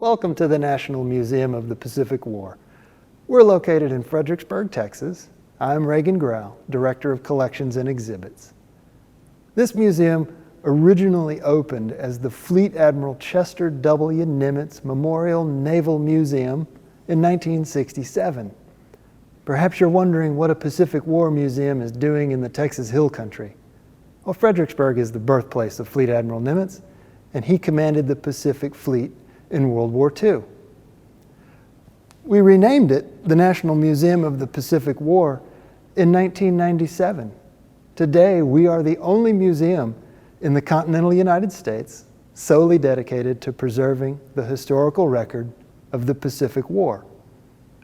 Welcome to the National Museum of the Pacific War. We're located in Fredericksburg, Texas. I'm Reagan Grau, Director of Collections and Exhibits. This museum originally opened as the Fleet Admiral Chester W. Nimitz Memorial Naval Museum in 1967. Perhaps you're wondering what a Pacific War museum is doing in the Texas Hill Country. Well, Fredericksburg is the birthplace of Fleet Admiral Nimitz, and he commanded the Pacific Fleet in World War II. We renamed it the National Museum of the Pacific War in 1997. Today, we are the only museum in the continental United States solely dedicated to preserving the historical record of the Pacific War.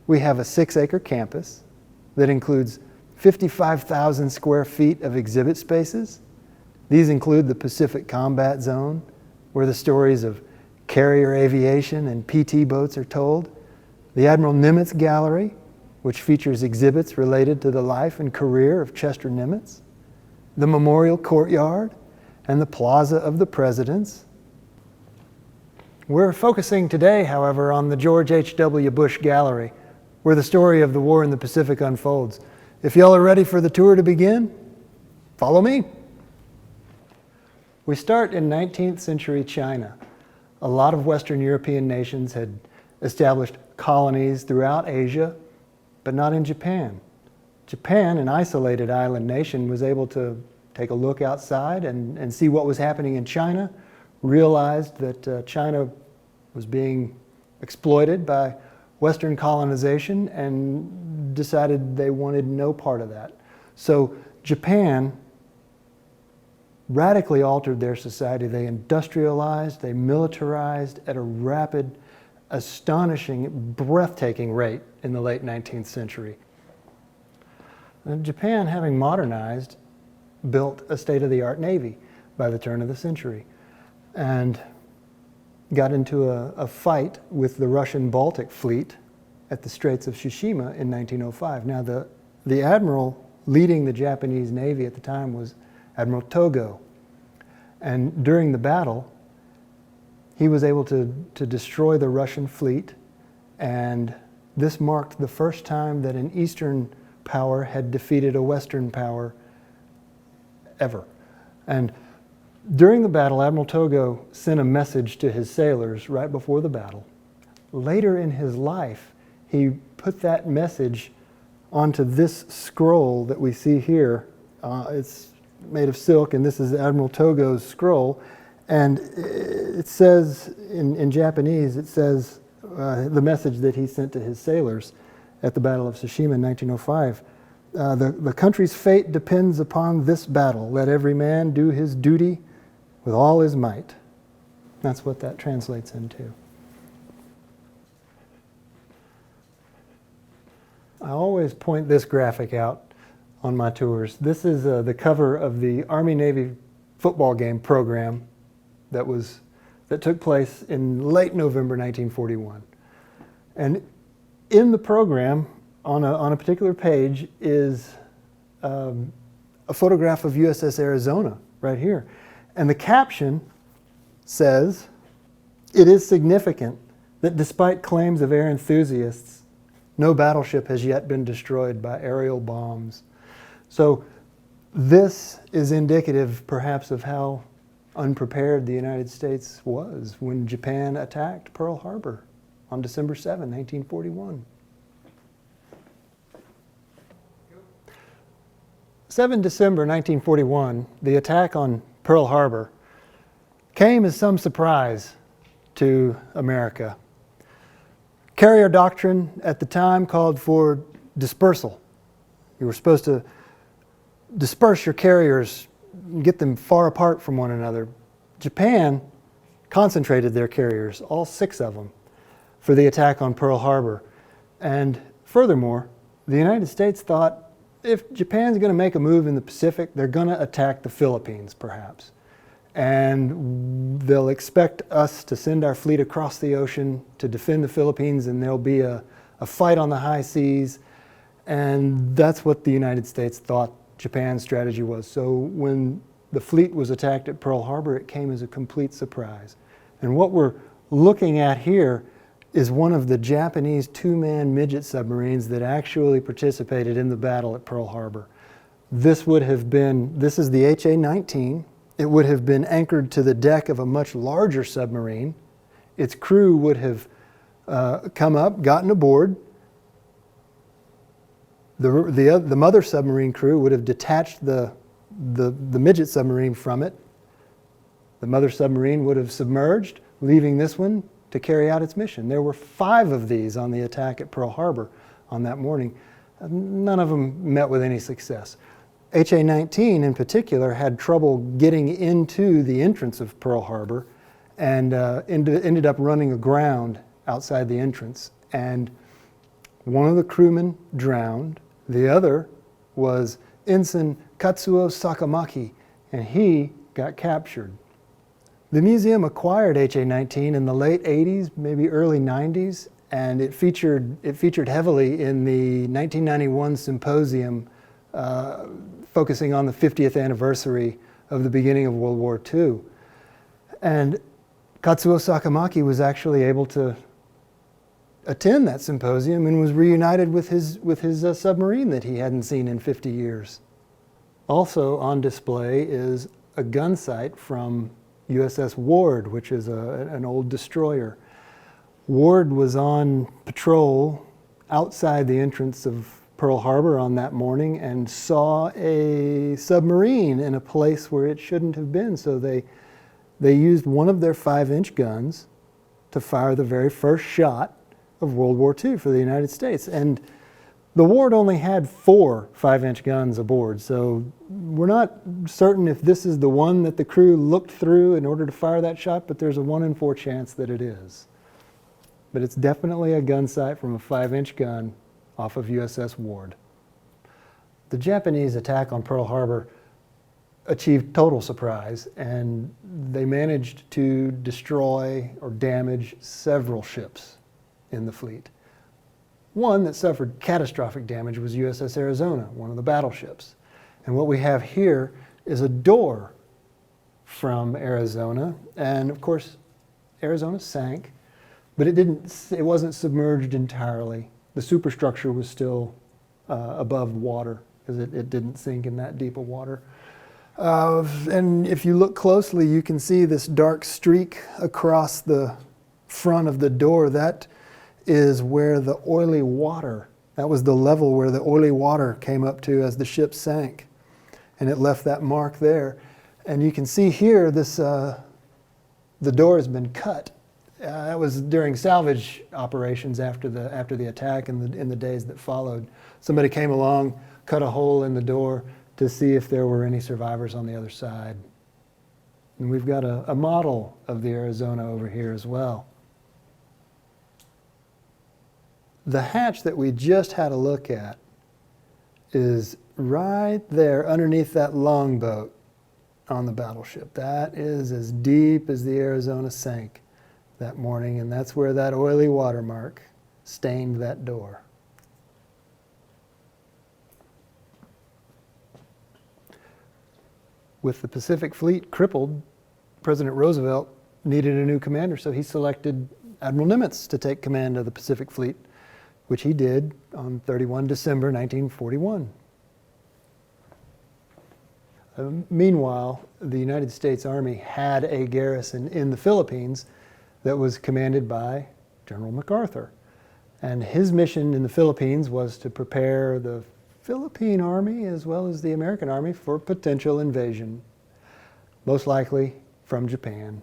We have a 6-acre campus that includes 55,000 square feet of exhibit spaces. These include the Pacific Combat Zone, where the stories of carrier aviation and PT boats are told, the Admiral Nimitz Gallery, which features exhibits related to the life and career of Chester Nimitz, the Memorial Courtyard, and the Plaza of the Presidents. We're focusing today, however, on the George H.W. Bush Gallery, where the story of the war in the Pacific unfolds. If y'all are ready for the tour to begin, follow me. We start in 19th century China. A lot of Western European nations had established colonies throughout Asia, but not in Japan. Japan, an isolated island nation, was able to take a look outside and see what was happening in China, realized that China was being exploited by Western colonization, and decided they wanted no part of that. So Japan radically altered their society. They industrialized, they militarized at a rapid, astonishing, breathtaking rate in the late 19th century. And Japan, having modernized, built a state-of-the-art navy by the turn of the century and got into a fight with the Russian Baltic fleet at the Straits of Tsushima in 1905. Now, the admiral leading the Japanese Navy at the time was Admiral Togo. And during the battle, he was able to destroy the Russian fleet, and this marked the first time that an Eastern power had defeated a Western power ever. And during the battle, Admiral Togo sent a message to his sailors right before the battle. Later in his life, he put that message onto this scroll that we see here. It's made of silk, and this is Admiral Togo's scroll. And it says, in Japanese, it says the message that he sent to his sailors at the Battle of Tsushima in 1905. The country's fate depends upon this battle. Let every man do his duty with all his might. That's what that translates into. I always point this graphic out on my tours. This is the cover of the Army-Navy football game program that took place in late November 1941. And in the program, on a particular page, is a photograph of USS Arizona right here. And the caption says, "It is significant that despite claims of air enthusiasts, no battleship has yet been destroyed by aerial bombs." So this is indicative perhaps of how unprepared the United States was when Japan attacked Pearl Harbor on December 7, 1941. 7 December 1941, the attack on Pearl Harbor came as some surprise to America. Carrier doctrine at the time called for dispersal. You were supposed to disperse your carriers and get them far apart from one another. Japan concentrated their carriers, all 6 of them, for the attack on Pearl Harbor. And furthermore, the United States thought, if Japan's going to make a move in the Pacific, they're going to attack the Philippines, perhaps. And they'll expect us to send our fleet across the ocean to defend the Philippines, and there'll be a fight on the high seas. And that's what the United States thought Japan's strategy was. So when the fleet was attacked at Pearl Harbor, it came as a complete surprise. And what we're looking at here is one of the Japanese two-man midget submarines that actually participated in the battle at Pearl Harbor. This is the HA-19. It would have been anchored to the deck of a much larger submarine. Its crew would have come up, gotten aboard. The mother submarine crew would have detached the midget submarine from it. The mother submarine would have submerged, leaving this one to carry out its mission. There were 5 of these on the attack at Pearl Harbor on that morning. None of them met with any success. HA-19 in particular had trouble getting into the entrance of Pearl Harbor and ended up running aground outside the entrance. And one of the crewmen drowned. The other was Ensign Katsuo Sakamaki, and he got captured. The museum acquired HA-19 in the late 80s, maybe early 90s, and it featured heavily in the 1991 symposium focusing on the 50th anniversary of the beginning of World War II. And Katsuo Sakamaki was actually able to attend that symposium and was reunited with his submarine that he hadn't seen in 50 years. Also on display is a gun sight from USS Ward, which is an old destroyer. Ward was on patrol outside the entrance of Pearl Harbor on that morning and saw a submarine in a place where it shouldn't have been. So they used one of their 5-inch guns to fire the very first shot of World War II for the United States. And the Ward only had 4 5-inch guns aboard, so we're not certain if this is the one that the crew looked through in order to fire that shot, but there's a 1 in 4 chance that it is. But it's definitely a gun sight from a 5-inch gun off of USS Ward. The Japanese attack on Pearl Harbor achieved total surprise, and they managed to destroy or damage several ships in the fleet. One that suffered catastrophic damage was USS Arizona, one of the battleships. And what we have here is a door from Arizona, and of course Arizona sank, but it wasn't submerged entirely. The superstructure was still above water because it didn't sink in that deep of water. And if you look closely, you can see this dark streak across the front of the door. That is where the oily water, that was the level where the oily water came up to as the ship sank. And it left that mark there. And you can see here, the door has been cut. That was during salvage operations after the attack and in the days that followed. Somebody came along, cut a hole in the door to see if there were any survivors on the other side. And we've got a model of the Arizona over here as well. The hatch that we just had a look at is right there underneath that longboat on the battleship. That is as deep as the Arizona sank that morning, and that's where that oily watermark stained that door. With the Pacific Fleet crippled, President Roosevelt needed a new commander, so he selected Admiral Nimitz to take command of the Pacific Fleet, which he did on 31 December 1941. Meanwhile, the United States Army had a garrison in the Philippines that was commanded by General MacArthur. And his mission in the Philippines was to prepare the Philippine Army as well as the American Army for potential invasion, most likely from Japan,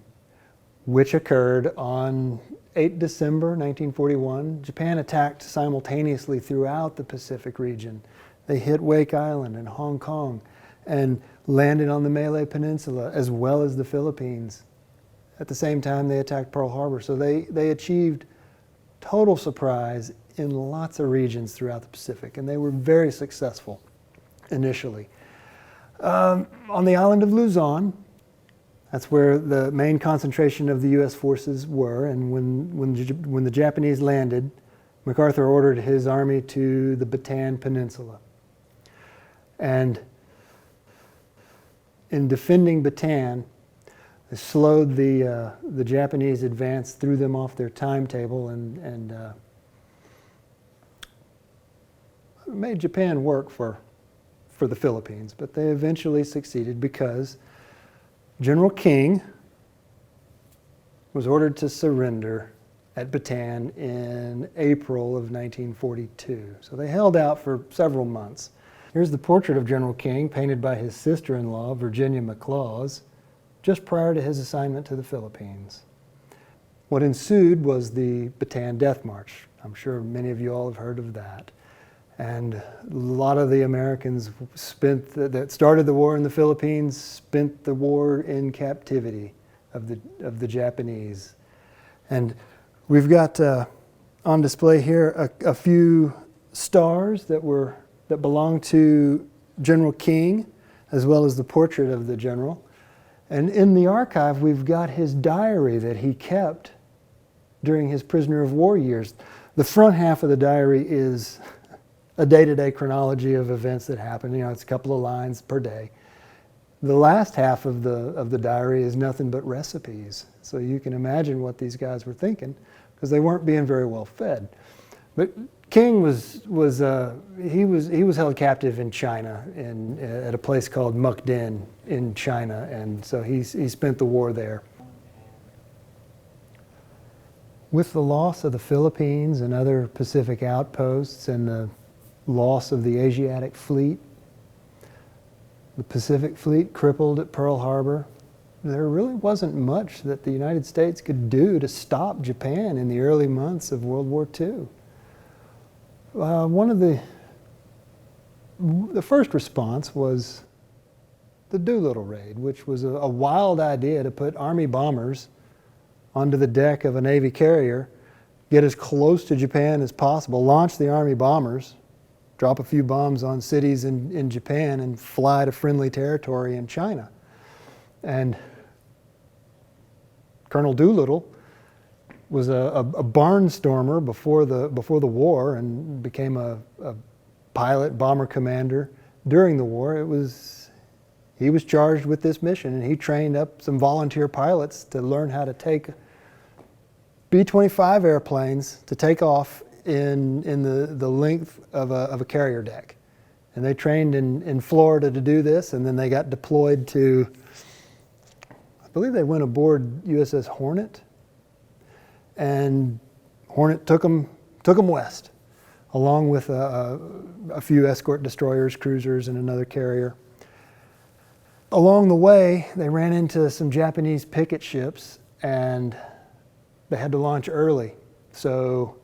which occurred on 8 December 1941. Japan attacked simultaneously throughout the Pacific region. They hit Wake Island and Hong Kong and landed on the Malay Peninsula as well as the Philippines. At the same time, they attacked Pearl Harbor. So they achieved total surprise in lots of regions throughout the Pacific, and they were very successful initially. On the island of Luzon, that's where the main concentration of the U.S. forces were, and when the Japanese landed, MacArthur ordered his army to the Bataan Peninsula. And in defending Bataan, They slowed the Japanese advance, threw them off their timetable, and made Japan work for the Philippines. But they eventually succeeded because General King was ordered to surrender at Bataan in April of 1942. So they held out for several months. Here's the portrait of General King, painted by his sister-in-law, Virginia McLaws, just prior to his assignment to the Philippines. What ensued was the Bataan Death March. I'm sure many of you all have heard of that. And a lot of the Americans that started the war in the Philippines spent the war in captivity of the Japanese. And we've got on display here a few stars that belong to General King, as well as the portrait of the general. And in the archive, we've got his diary that he kept during his prisoner of war years. The front half of the diary is a day-to-day chronology of events that happened. It's a couple of lines per day. The last half of the diary is nothing but recipes. So you can imagine what these guys were thinking, because they weren't being very well fed. But King was held captive in China, at a place called Mukden in China, and so he spent the war there. With the loss of the Philippines and other Pacific outposts and the loss of the Asiatic fleet, the Pacific fleet crippled at Pearl Harbor, there really wasn't much that the United States could do to stop Japan in the early months of World War II. One of the first response was the Doolittle Raid, which was a wild idea to put Army bombers onto the deck of a Navy carrier, get as close to Japan as possible, launch the Army bombers, drop a few bombs on cities in Japan, and fly to friendly territory in China. And Colonel Doolittle was a barnstormer before the war, and became a pilot bomber commander during the war. He was charged with this mission, and he trained up some volunteer pilots to learn how to take B-25 airplanes to take off in the length of a carrier deck. And they trained in Florida to do this, and then they got deployed to, I believe they went aboard USS Hornet, and Hornet took them west, along with a few escort destroyers, cruisers, and another carrier. Along the way, they ran into some Japanese picket ships, and they had to launch early. So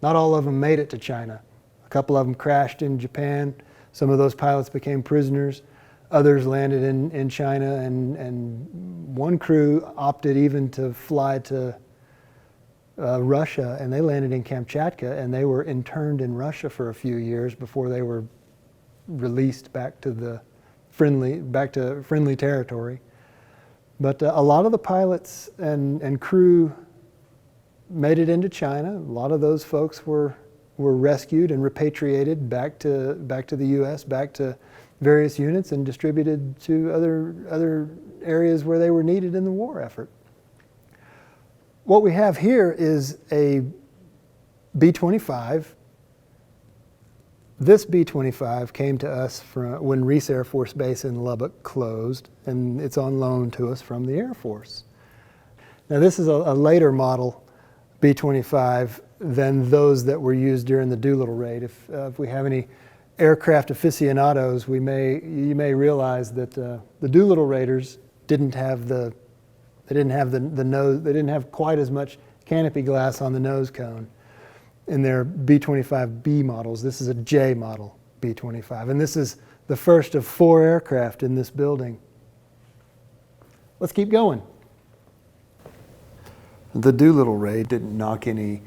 not all of them made it to China. A couple of them crashed in Japan. Some of those pilots became prisoners. Others landed in China, and one crew opted even to fly to Russia, and they landed in Kamchatka, and they were interned in Russia for a few years before they were released back to friendly territory. But a lot of the pilots and crew made it into China. A lot of those folks were rescued and repatriated back to the U.S., back to various units, and distributed to other areas where they were needed in the war effort. What we have here is a B-25. This B-25 came to us when Reese Air Force Base in Lubbock closed, and it's on loan to us from the Air Force. Now this is a later model B-25 than those that were used during the Doolittle Raid. If we have any aircraft aficionados, you may realize that the Doolittle Raiders didn't have the nose. They didn't have quite as much canopy glass on the nose cone in their B-25B models. This is a J model B-25, and this is the first of 4 aircraft in this building. Let's keep going. The Doolittle Raid didn't knock any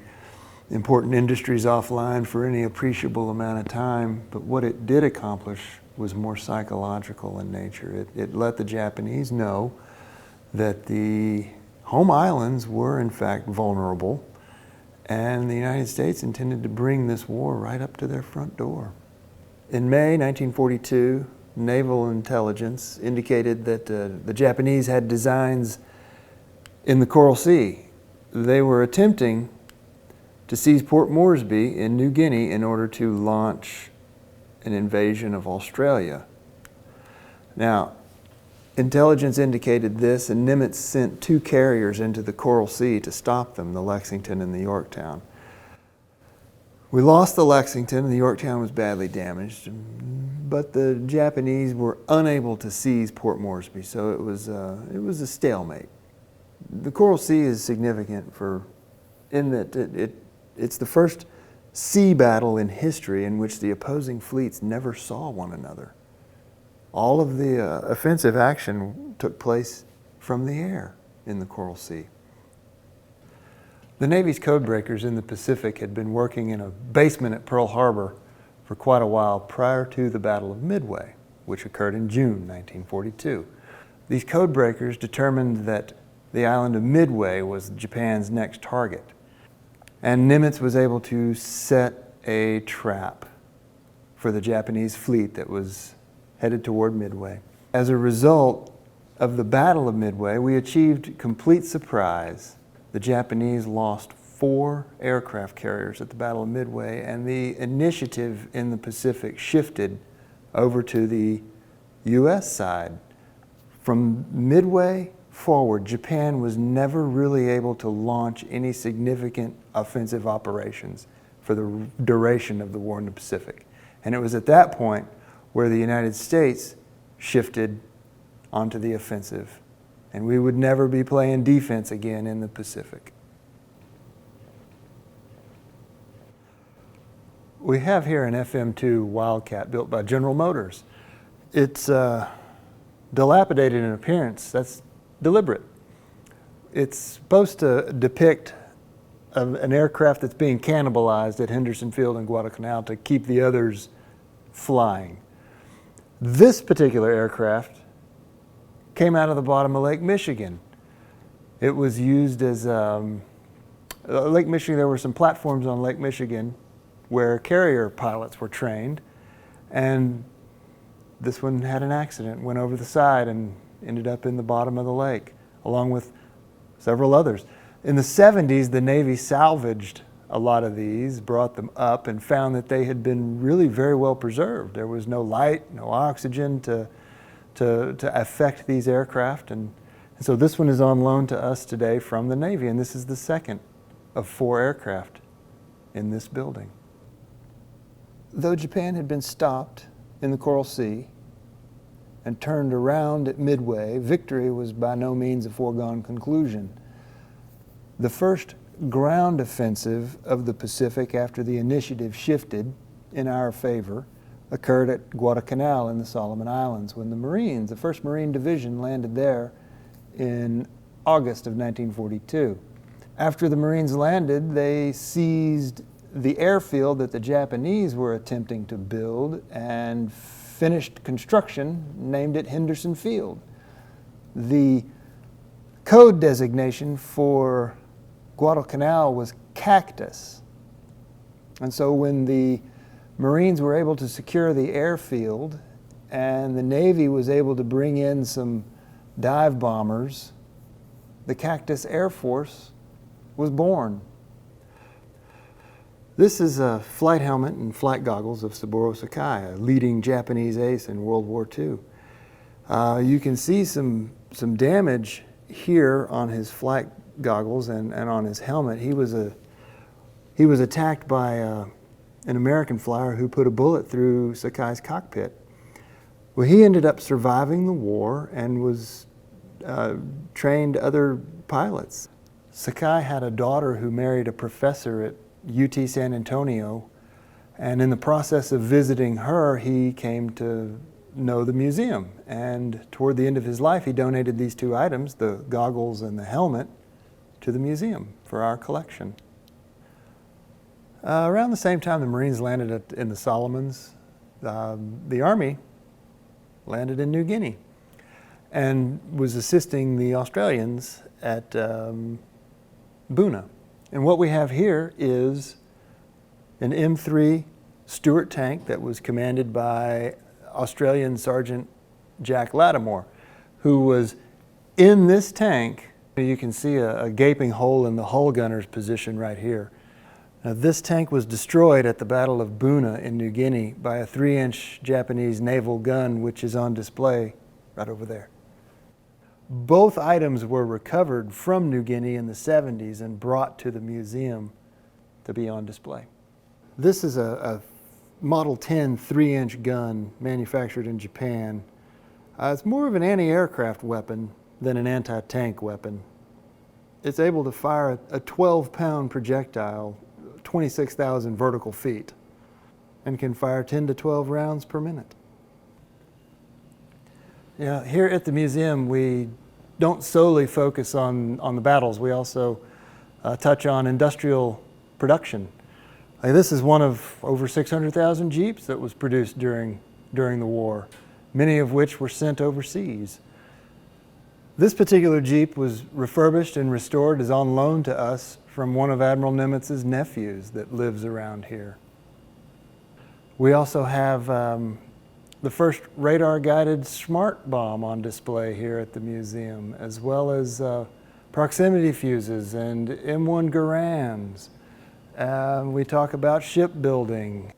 important industries offline for any appreciable amount of time, but what it did accomplish was more psychological in nature. It let the Japanese know that the home islands were in fact vulnerable, and the United States intended to bring this war right up to their front door. In May 1942, naval intelligence indicated that the Japanese had designs in the Coral Sea. They were attempting to seize Port Moresby in New Guinea in order to launch an invasion of Australia. Now, intelligence indicated this, and Nimitz sent 2 carriers into the Coral Sea to stop them, the Lexington and the Yorktown. We lost the Lexington, and the Yorktown was badly damaged, but the Japanese were unable to seize Port Moresby, so it was a stalemate. The Coral Sea is significant in that it's the first sea battle in history in which the opposing fleets never saw one another. All of the offensive action took place from the air in the Coral Sea. The Navy's codebreakers in the Pacific had been working in a basement at Pearl Harbor for quite a while prior to the Battle of Midway, which occurred in June 1942. These codebreakers determined that the island of Midway was Japan's next target, and Nimitz was able to set a trap for the Japanese fleet that was headed toward Midway. As a result of the Battle of Midway, we achieved complete surprise. The Japanese lost 4 aircraft carriers at the Battle of Midway, and the initiative in the Pacific shifted over to the U.S. side. From Midway forward, Japan was never really able to launch any significant offensive operations for the duration of the war in the Pacific. And it was at that point where the United States shifted onto the offensive, and we would never be playing defense again in the Pacific. We have here an FM2 Wildcat built by General Motors. It's dilapidated in appearance. That's deliberate. It's supposed to depict an aircraft that's being cannibalized at Henderson Field in Guadalcanal to keep the others flying. This particular aircraft came out of the bottom of Lake Michigan. It was used as Lake Michigan. There were some platforms on Lake Michigan where carrier pilots were trained, and this one had an accident, went over the side and ended up in the bottom of the lake, along with several others. In the 70s, the Navy salvaged a lot of these, brought them up, and found that they had been really very well preserved. There was no light, no oxygen to affect these aircraft, and so this one is on loan to us today from the Navy, and this is the second of 4 aircraft in this building. Though Japan had been stopped in the Coral Sea and turned around at Midway, victory was by no means a foregone conclusion. The first ground offensive of the Pacific after the initiative shifted in our favor occurred at Guadalcanal in the Solomon Islands when the Marines, the 1st Marine Division, landed there in August of 1942. After the Marines landed, they seized the airfield that the Japanese were attempting to build and finished construction, named it Henderson Field. The code designation for Guadalcanal was Cactus. And so when the Marines were able to secure the airfield and the Navy was able to bring in some dive bombers, the Cactus Air Force was born. This is a flight helmet and flight goggles of Saburo Sakai, a leading Japanese ace in World War II. You can see some damage here on his flight goggles and on his helmet. He was attacked by an American flyer who put a bullet through Sakai's cockpit. Well, he ended up surviving the war and was trained other pilots. Sakai had a daughter who married a professor at UT San Antonio, and in the process of visiting her, he came to know the museum. And toward the end of his life, he donated these 2 items, the goggles and the helmet, to the museum for our collection. Around the same time the Marines landed in the Solomons, the Army landed in New Guinea and was assisting the Australians at Buna. And what we have here is an M3 Stuart tank that was commanded by Australian Sergeant Jack Lattimore, who was in this tank. You can see a gaping hole in the hull gunner's position right here. Now, this tank was destroyed at the Battle of Buna in New Guinea by a 3-inch Japanese naval gun, which is on display right over there. Both items were recovered from New Guinea in the 70s and brought to the museum to be on display. This is a Model 10 3-inch gun manufactured in Japan. It's more of an anti-aircraft weapon than an anti-tank weapon. It's able to fire a 12-pound projectile 26,000 vertical feet and can fire 10 to 12 rounds per minute. Yeah, here at the museum, we don't solely focus on the battles. We also touch on industrial production. This is one of over 600,000 Jeeps that was produced during the war, many of which were sent overseas. This particular Jeep was refurbished and restored, is on loan to us from one of Admiral Nimitz's nephews that lives around here. We also have the first radar-guided smart bomb on display here at the museum, as well as proximity fuses and M1 Garands. We talk about shipbuilding.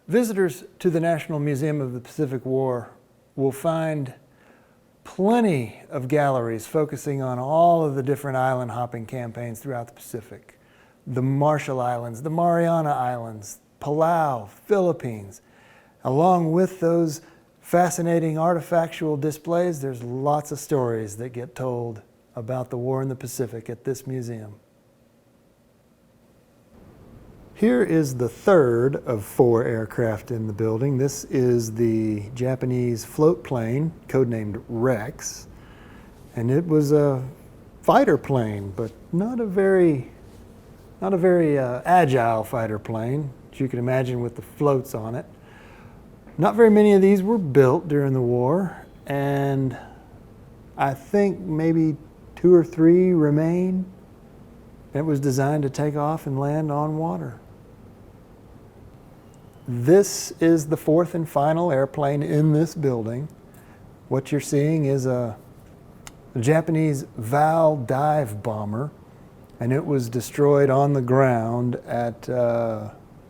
Visitors to the National Museum of the Pacific War will find plenty of galleries focusing on all of the different island hopping campaigns throughout the Pacific. The Marshall Islands, the Mariana Islands, Palau, Philippines. Along with those fascinating artifactual displays, there's lots of stories that get told about the war in the Pacific at this museum. Here is the third of 4 aircraft in the building. This is the Japanese float plane, codenamed Rex. And it was a fighter plane, but not a very agile fighter plane, as you can imagine with the floats on it. Not very many of these were built during the war, and I think maybe 2 or 3 remain. It was designed to take off and land on water. This is the 4th and final airplane in this building. What you're seeing is a Japanese Val dive bomber, and it was destroyed on the ground at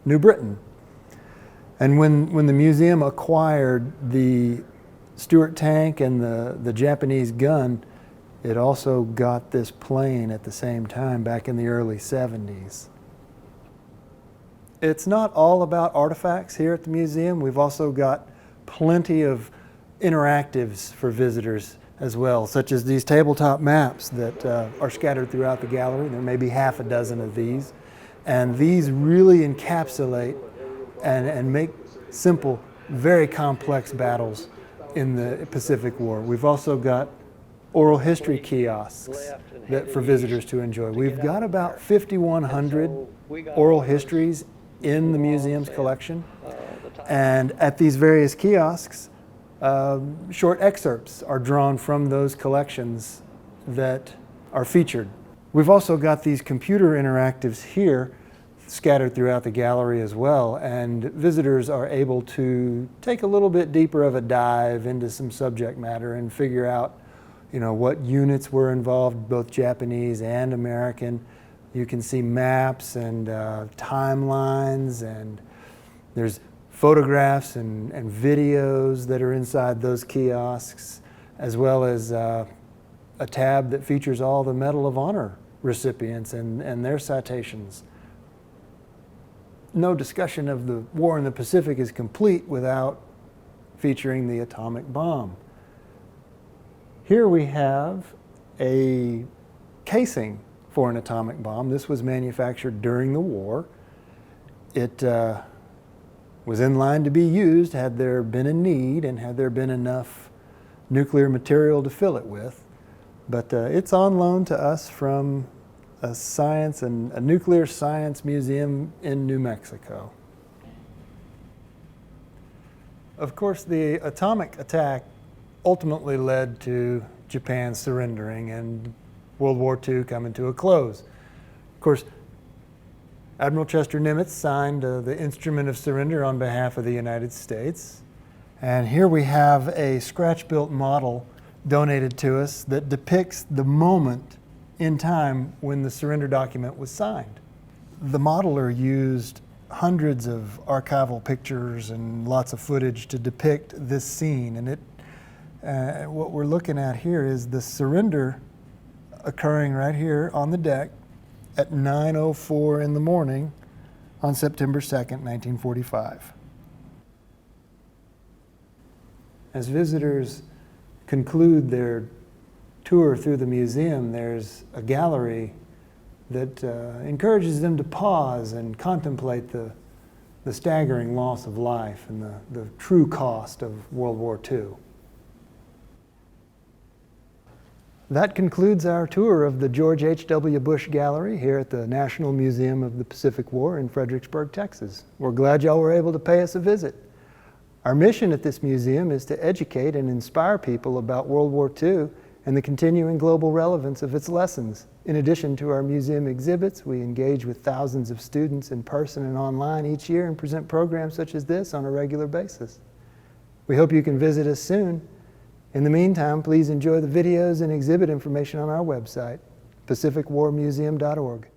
New Britain. And when the museum acquired the Stuart tank and the Japanese gun, it also got this plane at the same time back in the early 70s. It's not all about artifacts here at the museum. We've also got plenty of interactives for visitors as well, such as these tabletop maps that are scattered throughout the gallery. There may be half a dozen of these. And these really encapsulate and make simple, very complex battles in the Pacific War. We've also got oral history kiosks for visitors to enjoy. We've got about 5,100 oral histories in the museum's collection. And at these various kiosks, short excerpts are drawn from those collections that are featured. We've also got these computer interactives here scattered throughout the gallery as well, and visitors are able to take a little bit deeper of a dive into some subject matter and figure out, what units were involved, both Japanese and American. You can see maps and timelines, and there's photographs and videos that are inside those kiosks, as well as a tab that features all the Medal of Honor recipients and their citations. No discussion of the war in the Pacific is complete without featuring the atomic bomb. Here we have a casing for an atomic bomb. This was manufactured during the war. It was in line to be used had there been a need and had there been enough nuclear material to fill it with. But it's on loan to us from a nuclear science museum in New Mexico. Of course, the atomic attack ultimately led to Japan surrendering and World War II coming to a close. Of course, Admiral Chester Nimitz signed the Instrument of Surrender on behalf of the United States. And here we have a scratch-built model donated to us that depicts the moment in time when the surrender document was signed. The modeler used hundreds of archival pictures and lots of footage to depict this scene. And what we're looking at here is the surrender occurring right here on the deck at 9:04 in the morning on September 2nd, 1945. As visitors conclude their tour through the museum, there's a gallery that encourages them to pause and contemplate the staggering loss of life and the true cost of World War II. That concludes our tour of the George H.W. Bush Gallery here at the National Museum of the Pacific War in Fredericksburg, Texas. We're glad y'all were able to pay us a visit. Our mission at this museum is to educate and inspire people about World War II and the continuing global relevance of its lessons. In addition to our museum exhibits, we engage with thousands of students in person and online each year and present programs such as this on a regular basis. We hope you can visit us soon. In the meantime, please enjoy the videos and exhibit information on our website, pacificwarmuseum.org.